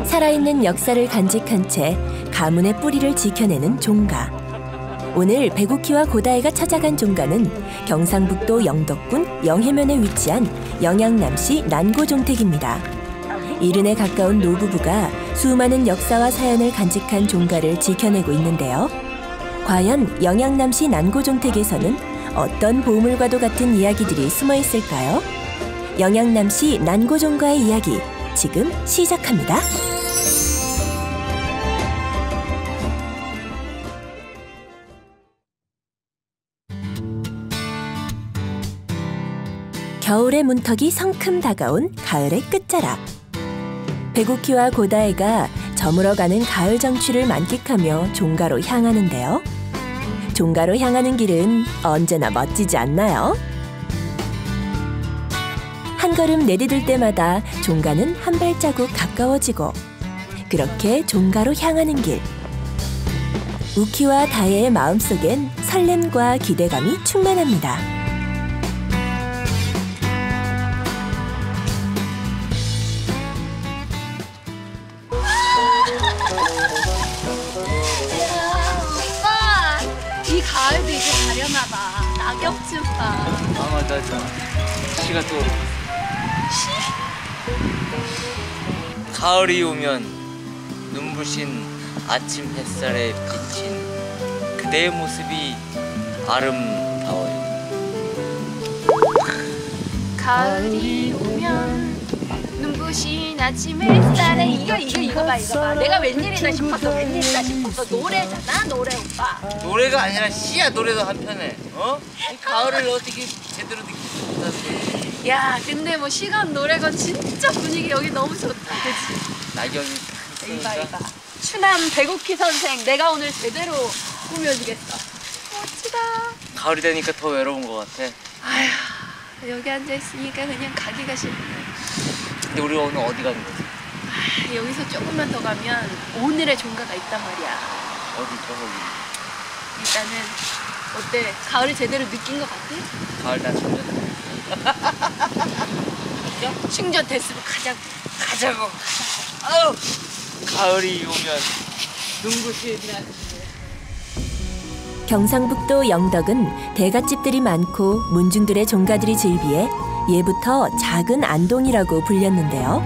살아있는 역사를 간직한 채 가문의 뿌리를 지켜내는 종가. 오늘 백우키와 고다혜가 찾아간 종가는 경상북도 영덕군 영해면에 위치한 영양남시 난고종택입니다. 70에 가까운 노부부가 수많은 역사와 사연을 간직한 종가를 지켜내고 있는데요. 과연 영양남시 난고종택에서는 어떤 보물과도 같은 이야기들이 숨어 있을까요? 영양남시 난고종가의 이야기 지금 시작합니다. 겨울의 문턱이 성큼 다가온 가을의 끝자락. 백우키와 고다혜가 저물어가는 가을 정취를 만끽하며 종가로 향하는데요. 종가로 향하는 길은 언제나 멋지지 않나요? 한 걸음 내디딜 때마다 종가는 한 발자국 가까워지고 그렇게 종가로 향하는 길. 우키와 다혜의 마음속엔 설렘과 기대감이 충만합니다. 가을도 이제 가려나봐. 낙엽 좀 봐. 맞아. 시가 또 가을이 오면 눈부신 아침 햇살에 비친 그대의 모습이 아름다워요. 가을이 오면 눈부신 아침 햇살에 이거 봐. 내가 웬일이다 싶었어. 노래잖아, 노래 오빠. 노래가 아니라 시야. 노래도 한편에. 이 가을을 어떻게 제대로 느끼지 못하지. 야, 근데 뭐 시간 노래가 진짜 분위기 여기 너무 좋다, 그치? 낙엽이 이봐. 추남 백우키 선생, 내가 오늘 제대로 꾸며주겠어. 멋지다. 가을이 되니까 더 외로운 것 같아. 아휴, 여기 앉아있으니까 그냥 가기가 싫네. 근데 우리 오늘 어디 가는 거지? 여기서 조금만 더 가면 오늘의 종가가 있단 말이야. 어디죠, 거기? 일단은 어때? 가을을 제대로 느낀 것 같아? 가을 다 충전돼. 충전됐으면 가자고. 아유, 가을이 오면 눈부신 경상북도 영덕은 대갓집들이 많고 문중들의 종가들이 즐비해 예부터 작은 안동이라고 불렸는데요.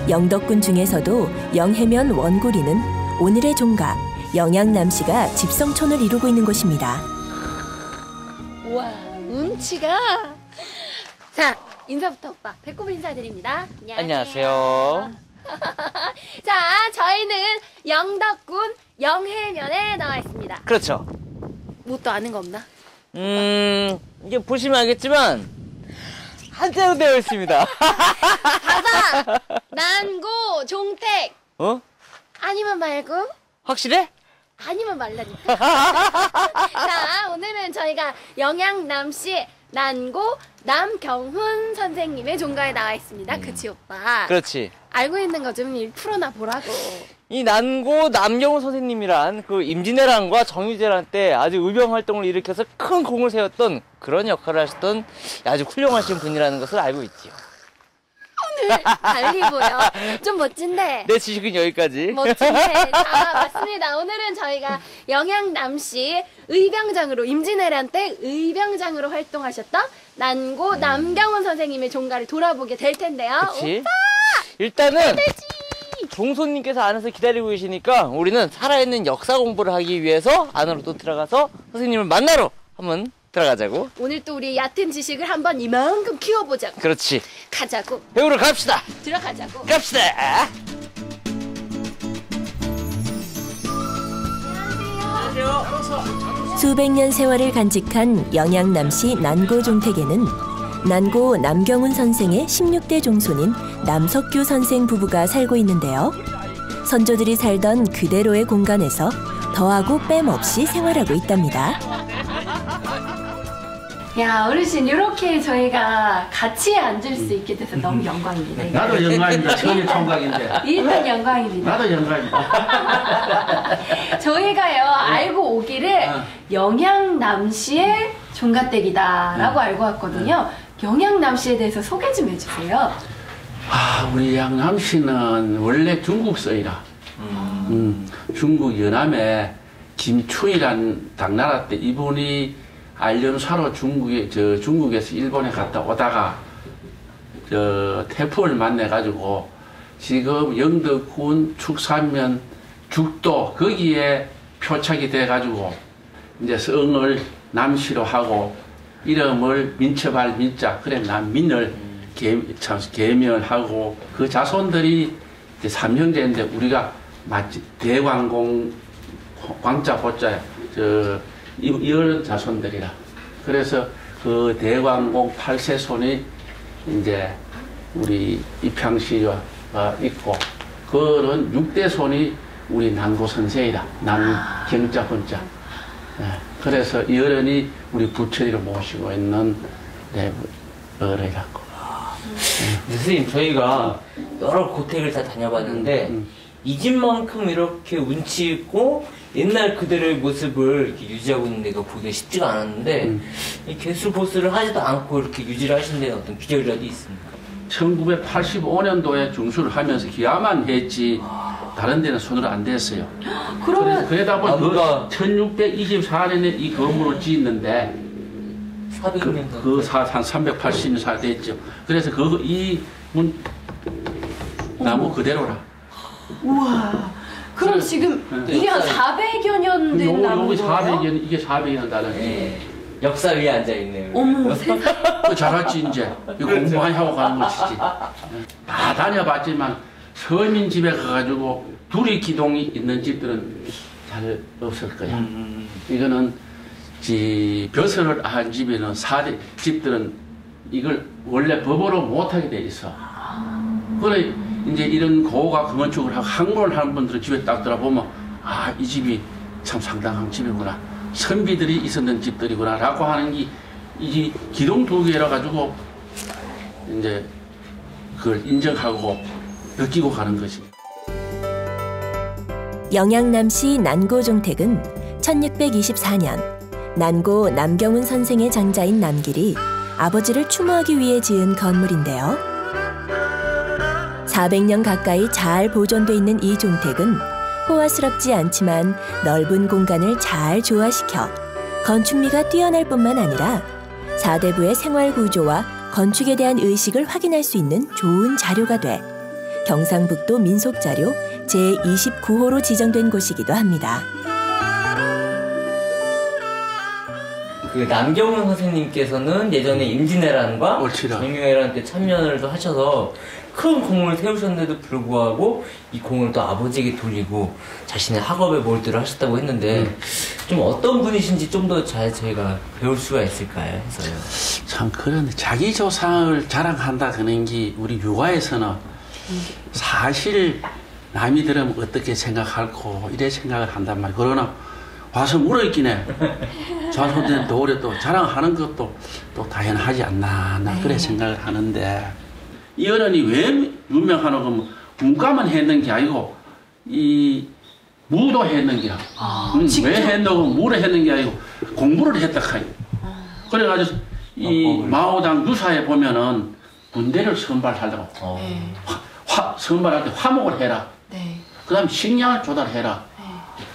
영덕군 중에서도 영해면 원구리는 오늘의 종가 영양남시가 집성촌을 이루고 있는 곳입니다. 우와, 운치가. 자, 인사부터 오빠. 배꼽 인사드립니다. 안녕하세요. 자, 저희는 영덕군 영해면에 나와 있습니다. 그렇죠. 뭐 또 아는 거 없나? 이게 보시면 알겠지만 한자로 되어 있습니다. 봐봐! 난고, 종택. 아니면 말고? 확실해? 아니면 말라니까. 자, 오늘은 저희가 영양남시 난고 남경훈 선생님의 종가에 나와 있습니다. 그치, 오빠? 그렇지. 알고 있는 거 좀 풀어놔 보라고. 이 난고 남경훈 선생님이란 그 임진왜란과 정유재란 때 아주 의병 활동을 일으켜서 큰 공을 세웠던 그런 역할을 하셨던 아주 훌륭하신 분이라는 것을 알고 있지요. 오늘 달리 보여. 좀 멋진데. 내 지식은 여기까지. 멋진데. 자, 맞습니다. 오늘은 저희가 영양남시 의병장으로 임진왜란 때 의병장으로 활동하셨던 난고 남경훈 선생님의 종가를 돌아보게 될 텐데요. 그치? 오빠! 일단은 종손님께서 안에서 기다리고 계시니까 우리는 살아있는 역사 공부를 하기 위해서 안으로 또 들어가서 선생님을 만나러 한번 들어가자고. 오늘 또 우리 얕은 지식을 한번 이만큼 키워보자고. 그렇지. 가자고. 배우러 갑시다. 들어가자고. 갑시다. 수백 년 세월을 간직한 영양남시 난고종택에는 난고 남경훈 선생의 16대 종손인 남석규 선생 부부가 살고 있는데요. 선조들이 살던 그대로의 공간에서 더하고 뺨없이 생활하고 있답니다. 야, 어르신, 이렇게 저희가 같이 앉을 수 있게 돼서 너무 영광입니다. 나도 영광입니다. 전혀 총각인데. 일단 영광입니다. 나도 영광입니다. 저희가요, 알고 오기를 영양남시의 종가댁이다라고 알고 왔거든요. 영양남시에 대해서 소개 좀 해주세요. 우리 양남씨는 원래 중국 서이라. 중국 연암에 김추이란 당나라 때 이분이 알련사로 중국에서 일본에 갔다 오다가 태풍을 만나가지고 지금 영덕군 축산면 죽도 거기에 표착이 돼가지고 이제 성을 남씨로 하고 이름을 민첩할 민자 그래 남민을 계명하고 그 자손들이 이제 삼형제인데 우리가 마치 대광공 광자 보자 이런 자손들이라 그래서 그 대광공 8세손이 이제 우리 입향씨가 있고 그런 6대손이 우리 난고 선생이라 남경자 혼자 그래서 이 어른이 우리 부처리로 모시고 있는 어른이라고. 선생님 저희가 여러 고택을 다 다녀봤는데 이 집만큼 이렇게 운치 있고 옛날 그대로의 모습을 이렇게 유지하고 있는 데가 보기가 쉽지가 않았는데 이 개수 보수를 하지도 않고 이렇게 유지를 하신 데는 어떤 비결이라도 있습니까? 1985년도에 중수를 하면서 기아만 했지 다른 데는 손으로 안 댔어요. 그러면 그러다 보니까 1624년에 이 건물을 짓는데 400년 한 380년 살 됐죠. 그래서 이 나무 그대로라. 우와. 그럼 지금 이게 한 400여 년 된 나무인 거예요? 이게 400년 다는 역사 위에 앉아있네요. 어머 세상에. 잘했지 이제 공부 많이 하고 가는 것이지. 다 다녀봤지만 서민 집에 가가지고 둘이 기둥이 있는 집들은 잘 없을 거야. 이거는 벼슬을 한 집에는 4대 집들은 이걸 원래 법으로 못하게 돼 있어. 그래 이제 이런 고가 건축을 하고 항문을 하는 분들은 집에 딱 들어보면 아 이 집이 참 상당한 집이구나. 선비들이 있었는 집들이구나 라고 하는 게 이 기둥 두 개라 가지고 이제 그걸 인정하고 느끼고 가는 거지. 영양남시 난고종택은 1624년 난고 남경운 선생의 장자인 남길이 아버지를 추모하기 위해 지은 건물인데요. 400년 가까이 잘 보존돼 있는 이 종택은 호화스럽지 않지만 넓은 공간을 잘 조화시켜 건축미가 뛰어날 뿐만 아니라 사대부의 생활 구조와 건축에 대한 의식을 확인할 수 있는 좋은 자료가 돼 경상북도 민속자료 제29호로 지정된 곳이기도 합니다. 그 남경훈 선생님께서는 예전에 임진왜란과 정유회란 때 참여를 하셔서 큰 공을 세우셨는데도 불구하고 이 공을 또 아버지에게 돌리고 자신의 학업에 몰두를 하셨다고 했는데 좀 어떤 분이신지 좀 더 잘 저희가 배울 수가 있을까요? 해서요. 참 그런 자기 조상을 자랑한다 그런 게 우리 유가에서는 사실 남이 들으면 어떻게 생각할고 이래 생각을 한단 말이야. 그러나 와서 물어있긴 해. 자손들한테 오래 또 자랑하는 것도 또 당연하지 않나 나 그래 생각을 하는데 이 어른이 왜 유명하노 그러면 문과만 했는 게 아니고 이 무도 했는 게야. 왜 했노 그러면 무를 했는 게 아니고 공부를 했다 카이. 그래가지고 이 마오당 유사에 보면은 군대를 선발하려고 선발할 때 화목을 해라. 네. 그 다음에 식량을 조달해라.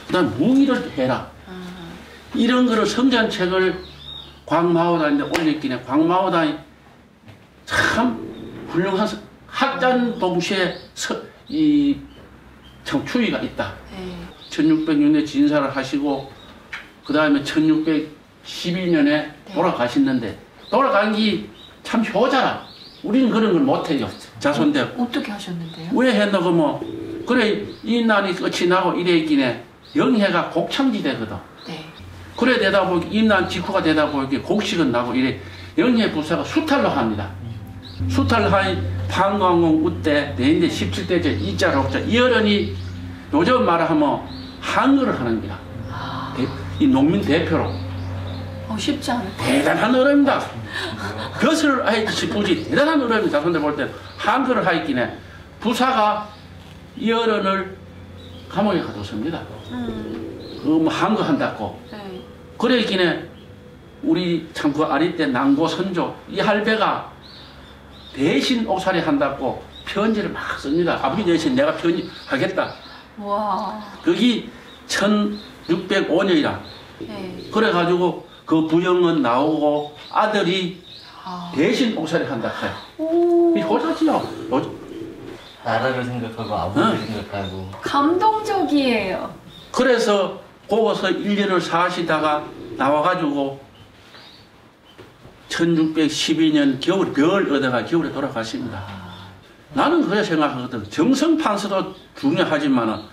그 다음에 무기를 해라. 이런 거를 성전책을 광마오당인데 올렸긴 해. 광마오당이 참 훌륭한 학자는 동시에 참 추이가 있다. 1606년에 진사를 하시고 그 다음에 1611년에 돌아가셨는데 돌아간 게 참 효자라. 우리는 그런 걸 못해요. 자손들. 어떻게 하셨는데요? 왜 했노 그러면 그래 이 난이 끝이 나고 이래 있긴 해. 영해가 곡창지대거든. 네. 그래 되다 보니 임난 직후가 되다 보니 곡식은 나고 이래 영해 부사가 수탈로 합니다. 수탈을 하니 판광공 우때 내인대 17대째 이자 록자 이 어른이 요즘 말하면 한글을 하는 거야. 이 농민 대표로. 쉽지 않을 것 대단한 어른이다. 벼슬을 하였지 싶으지 대단한 어른이다. 자손들 볼 때는 한글을 하였긴 해. 부사가 이 어른을 감옥에 가뒀습니다. 뭐 한거 한다고. 네. 그래 있긴 해. 우리 참 그 아리 때 난고 선조 이 할배가 대신 옥살이 한다고 편지를 막 씁니다. 아버지 대신 내가 편지하겠다. 와. 거기 1605년이라. 네. 그래가지고 그 부영은 나오고 아들이 대신 옥살이 한다. 오. 이 효자지요. 나라를 생각하고 아버지를 생각하고. 감동적이에요. 그래서 거기서 1년을 사시다가 나와가지고 1612년 겨울 별 얻어가 겨울에 돌아가십니다. 나는 그래 생각하거든. 정성판서도 중요하지만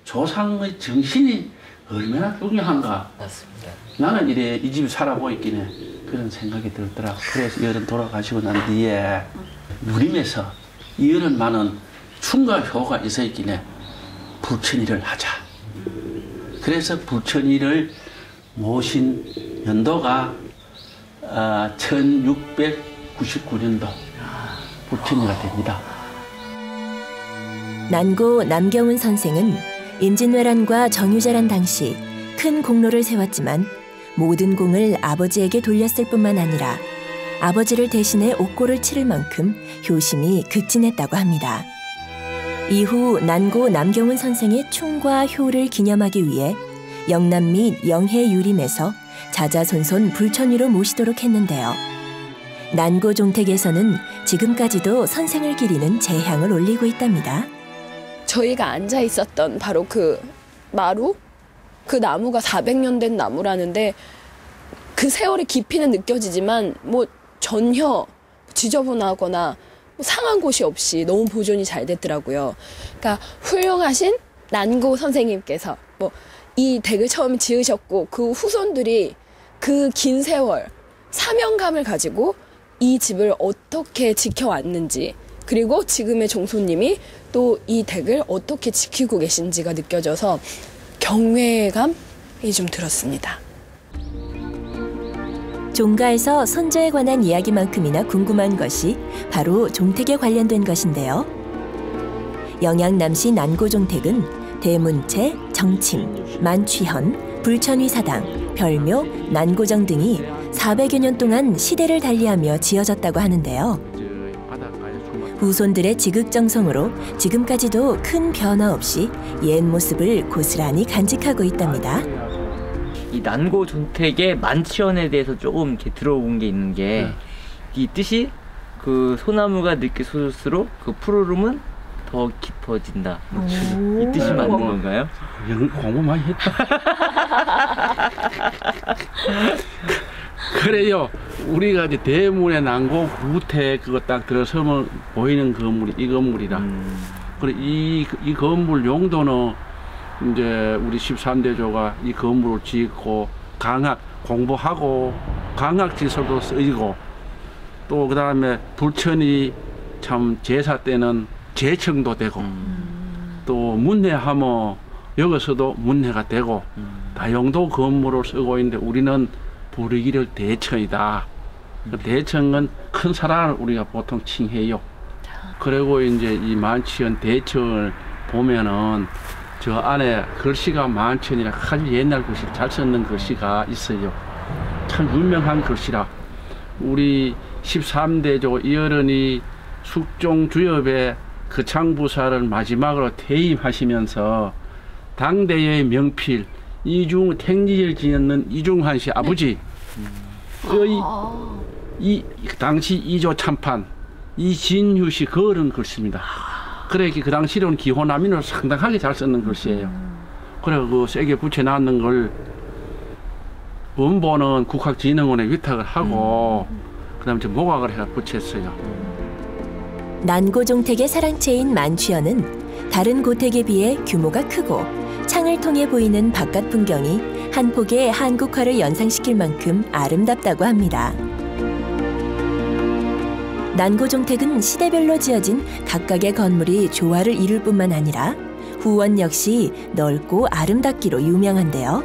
조상의 정신이 얼마나 중요한가. 맞습니다. 나는 이래 이 집에 살아보있긴 해. 그런 생각이 들더라고. 그래서 여름 돌아가시고 난 뒤에 누림에서 이런 많은 충과 효가 있어 있긴 해. 불천일을 하자. 그래서 불천일을 모신 연도가 1699년도 불천일가 됩니다. 난고 남경훈 선생은 임진왜란과 정유재란 당시 큰 공로를 세웠지만 모든 공을 아버지에게 돌렸을 뿐만 아니라 아버지를 대신해 옥고를 치를 만큼 효심이 극진했다고 합니다. 이후 난고 남경훈 선생의 충과 효를 기념하기 위해 영남 및 영해 유림에서 자자손손 불천위로 모시도록 했는데요. 난고 종택에서는 지금까지도 선생을 기리는 제향을 올리고 있답니다. 저희가 앉아 있었던 바로 그 마루? 그 나무가 400년 된 나무라는데 그 세월의 깊이는 느껴지지만 뭐 전혀 지저분하거나 상한 곳이 없이 너무 보존이 잘 됐더라고요. 그러니까 훌륭하신 난고 선생님께서 뭐 이 댁을 처음 지으셨고 그 후손들이 그 긴 세월 사명감을 가지고 이 집을 어떻게 지켜왔는지 그리고 지금의 종손님이 또 이 댁을 어떻게 지키고 계신지가 느껴져서 경외감이 좀 들었습니다. 종가에서 선조에 관한 이야기만큼이나 궁금한 것이 바로 종택에 관련된 것인데요. 영양남시 난고종택은 대문채, 정침, 만취현, 불천위사당, 별묘, 난고정 등이 400여 년 동안 시대를 달리하며 지어졌다고 하는데요. 후손들의 지극정성으로 지금까지도 큰 변화 없이 옛 모습을 고스란히 간직하고 있답니다. 이 난고 종택의 만취현에 대해서 조금 이렇게 들어본 게 있는 게 이 뜻이 그 소나무가 늦게 솟을수록 그 푸르름은 더 깊어진다. 이 뜻이 맞는 건가요? 공부 많이 했다. 그래요. 우리가 이제 대문의 난고 구택 그거 딱 들어서면 보이는 건물이 이 건물이다. 그래 이 건물 용도는 이제 우리 13대조가 이 건물을 짓고 강학 공부하고 강학지서도 쓰이고 또 그 다음에 불천이 참 제사 때는 제청도 되고 또 문회하면 여기서도 문회가 되고 다용도 건물을 쓰고 있는데 우리는 부르기를 대청이다. 대청은 큰 사람을 우리가 보통 칭해요. 그리고 이제 이 만취현 대청을 보면은 저 안에 글씨가 만천이라 아주 옛날 글씨 잘 썼는 글씨가 있어요. 참 유명한 글씨라. 우리 13대조 이어른이 숙종주엽에 그 창부사를 마지막으로 퇴임하시면서 당대의 명필 택리를 지었는 이중환 씨 아버지 이 당시 이조 참판 이진휴 씨 거른 글씨입니다. 그래 그 당시로는 기호남인을 상당하게 잘 썼는 글씨예요. 그래 그 세게 붙여놨는 걸 원본은 국학진흥원에 위탁을 하고 그다음에 모각을 해서 붙였어요. 난고종택의 사랑채인 만취현은 다른 고택에 비해 규모가 크고 창을 통해 보이는 바깥 풍경이 한 폭의 한국화를 연상시킬 만큼 아름답다고 합니다. 난고종택은 시대별로 지어진 각각의 건물이 조화를 이룰 뿐만 아니라 후원 역시 넓고 아름답기로 유명한데요.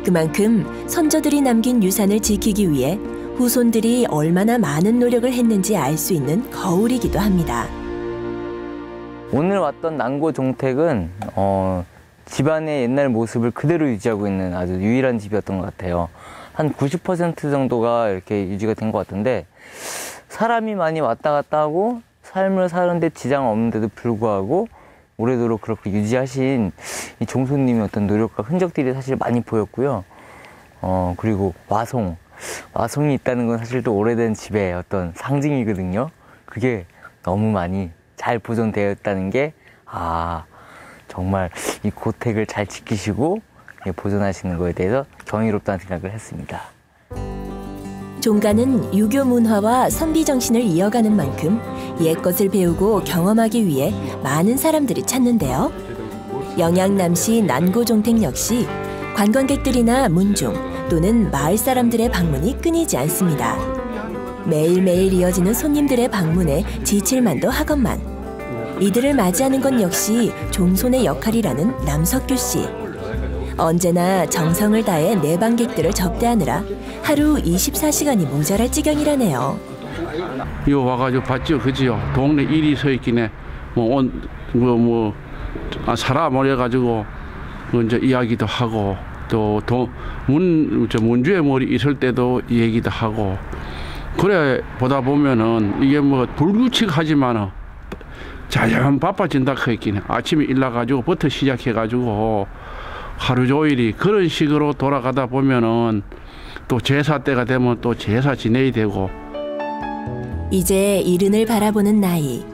그만큼 선조들이 남긴 유산을 지키기 위해 후손들이 얼마나 많은 노력을 했는지 알 수 있는 거울이기도 합니다. 오늘 왔던 난고 종택은 집안의 옛날 모습을 그대로 유지하고 있는 아주 유일한 집이었던 것 같아요. 한 90% 정도가 이렇게 유지가 된 것 같은데 사람이 많이 왔다 갔다 하고 삶을 사는데 지장 없는데도 불구하고 오래도록 그렇게 유지하신 이 종소님의 어떤 노력과 흔적들이 사실 많이 보였고요. 그리고 와송이 있다는 건 사실 또 오래된 집의 어떤 상징이거든요. 그게 너무 많이 잘 보존되어 있다는 게 정말 이 고택을 잘 지키시고 보존하시는 거에 대해서 경이롭다는 생각을 했습니다. 종가는 유교 문화와 선비 정신을 이어가는 만큼 옛것을 배우고 경험하기 위해 많은 사람들이 찾는데요. 영양남시 난고종택 역시 관광객들이나 문중 또는 마을 사람들의 방문이 끊이지 않습니다. 매일매일 이어지는 손님들의 방문에 지칠만도 하건만 이들을 맞이하는 건 역시 종손의 역할이라는 남석규 씨. 언제나 정성을 다해 내방객들을 접대하느라 하루 24시간이 모자랄 지경이라네요. 이거 와가지고 봤죠, 그지요? 동네 일이 서 있기네. 사람 모여가지고 이제 이야기도 하고 또 문주의 머리 있을 때도 얘기도 하고 그래 보다 보면은 이게 뭐 불규칙하지만은 자연 바빠진다 했기네. 아침에 일나가지고 부터 시작해가지고 하루 종일이 그런 식으로 돌아가다 보면은 또 제사 때가 되면 또 제사 지내야 되고. 이제 이른을 바라보는 나이.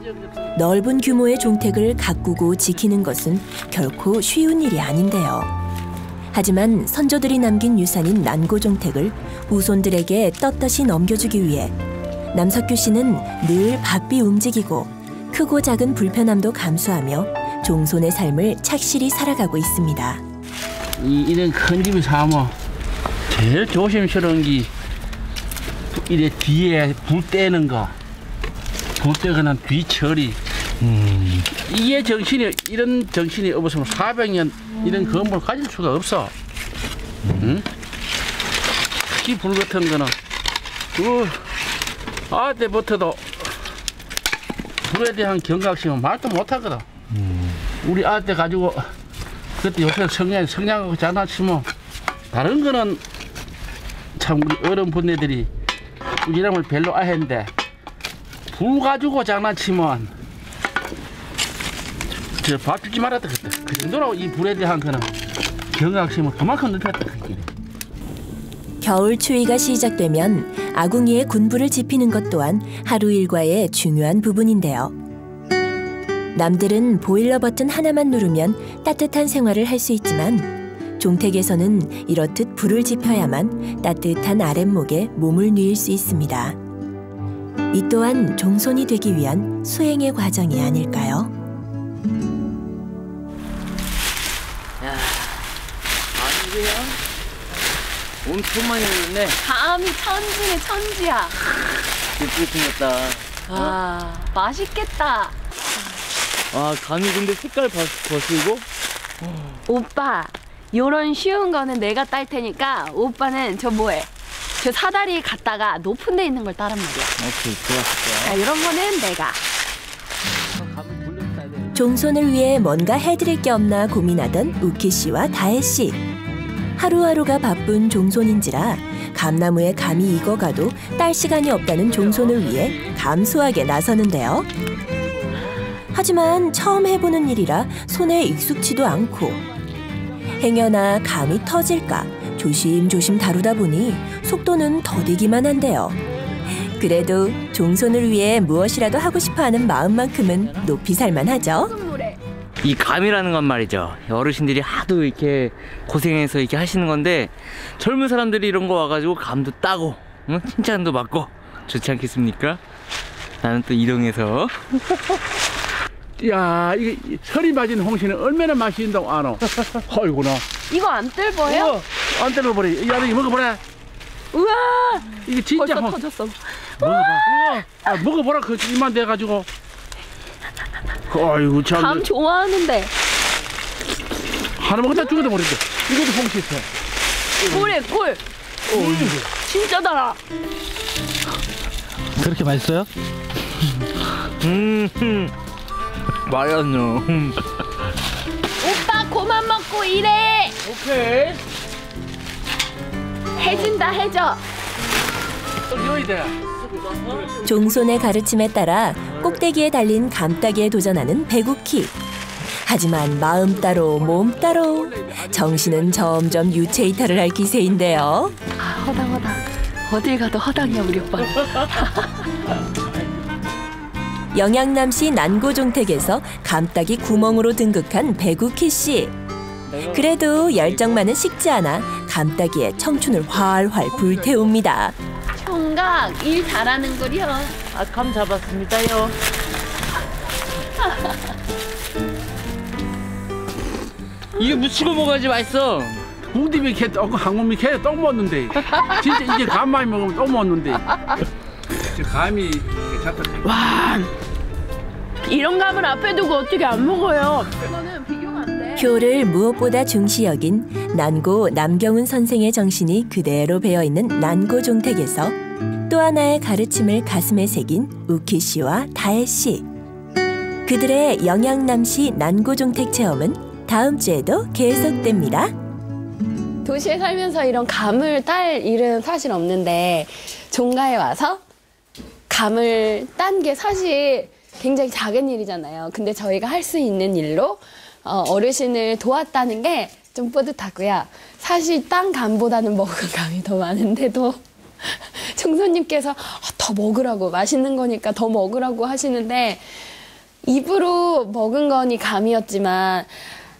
넓은 규모의 종택을 가꾸고 지키는 것은 결코 쉬운 일이 아닌데요. 하지만 선조들이 남긴 유산인 난고종택을 후손들에게 떳떳이 넘겨주기 위해 남석규 씨는 늘 바삐 움직이고 크고 작은 불편함도 감수하며 종손의 삶을 착실히 살아가고 있습니다. 이런 큰 집에 사면 제일 조심스러운 게 이래 뒤에 불 떼는 거, 불 떼거나 뒤 처리. 이게 이런 정신이 없으면 400년 이런 건물을 가질 수가 없어. 특히 불 같은 거는 때부터도 불에 대한 경각심은 말도 못하거든. 우리 아들 가지고 그때 요새 성냥하고 장난치면 다른 거는 참 우리 어른분들이 이름을 별로 안 했는데 불 가지고 장난치면 밥 주지 말았다 그때. 그 정도로 이 불에 대한 거는 경각심은 그만큼 높였다. 겨울 추위가 시작되면 아궁이에 군불을 지피는 것 또한 하루 일과의 중요한 부분인데요. 남들은 보일러 버튼 하나만 누르면 따뜻한 생활을 할 수 있지만 종택에서는 이렇듯 불을 지펴야만 따뜻한 아랫목에 몸을 누일 수 있습니다. 이 또한 종손이 되기 위한 수행의 과정이 아닐까요? 아니 그냥 엄청 많이 흘렸네. 감이 천지네 천지야. 예쁘게 생겼다. 맛있겠다. 감이 근데 색깔 거슬고. 오빠, 요런 쉬운 거는 내가 딸 테니까 오빠는 저 사다리 갔다가 높은 데 있는 걸 따란 말이야. 오케이, 좋았어. 이런 거는 내가. 종손을 위해 뭔가 해드릴 게 없나 고민하던 우키 씨와 다혜 씨. 하루하루가 바쁜 종손인지라 감나무에 감이 익어가도 딸 시간이 없다는 종손을 위해 감수하게 나서는데요. 하지만 처음 해보는 일이라 손에 익숙지도 않고 행여나 감이 터질까 조심조심 다루다 보니 속도는 더디기만 한데요. 그래도 종손을 위해 무엇이라도 하고 싶어하는 마음만큼은 높이 살만하죠. 이 감이라는 건 말이죠. 어르신들이 하도 이렇게 고생해서 이렇게 하시는 건데 젊은 사람들이 이런 거 와가지고 감도 따고 칭찬도 받고 좋지 않겠습니까? 나는 또 이동해서 야, 이게 설이 맞은 홍시는 얼마나 맛있다고 아노? 아이고나. 이거 안 뜰보여? 안 뜰어버려. 야, 이거 먹어보라. 우와! 이게 진짜 벌써 터졌어. 먹어봐. 먹어보라. 그 입만 돼가지고. 아이고 참. 감 좋아하는데. 하나 먹었다 죽어도 모르겠어. 이것도 홍시 있어. 꿀에 꿀. 진짜 달아. 그렇게 맛있어요? 맛있노. 오빠 그만 먹고 일해. 오케이. 해진다 해져. 또 넣어야 돼. 종손의 가르침에 따라 꼭대기에 달린 감따기에 도전하는 배구키. 하지만 마음 따로 몸 따로 정신은 점점 유체이탈을 할 기세인데요. 허당. 어딜 가도 허당이야 우리 오빠. 영양남시 난고종택에서 감따기 구멍으로 등극한 배구키 씨. 그래도 열정 많은 식지 않아 감따기에 청춘을 활활 불태웁니다. 총각 일 잘하는 거리요. 감 잡았습니다요. 이게 무치고 먹어야지 맛있어. 궁디미 캐 한국미 캐떡 먹는데 진짜 이게 감 많이 먹으면 떡 먹는데 감이 괜찮다. 와, 이런 감을 앞에 두고 어떻게 안 먹어요? 이거는 비교가 안 돼. 효를 무엇보다 중시 여긴 난고 남경훈 선생의 정신이 그대로 배어있는 난고종택에서 또 하나의 가르침을 가슴에 새긴 우키 씨와 다혜 씨. 그들의 영양남시 난고종택 체험은 다음 주에도 계속됩니다. 도시에 살면서 이런 감을 딸 일은 사실 없는데 종가에 와서 감을 딴 게 사실 굉장히 작은 일이잖아요. 근데 저희가 할 수 있는 일로 어르신을 도왔다는 게 좀 뿌듯하고요. 사실 딴 감보다는 먹은 감이 더 많은데도 총수님께서 더 먹으라고, 맛있는 거니까 더 먹으라고 하시는데 입으로 먹은 거니 감이었지만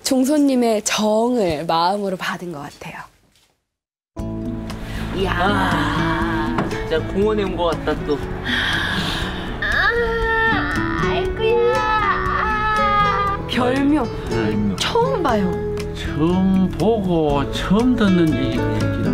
종손님의 정을 마음으로 받은 것 같아요. 이야, 진짜 공원에 온 것 같다 또. 아이고야. 별명 처음 봐요. 처음 보고 처음 듣는 얘기입니다.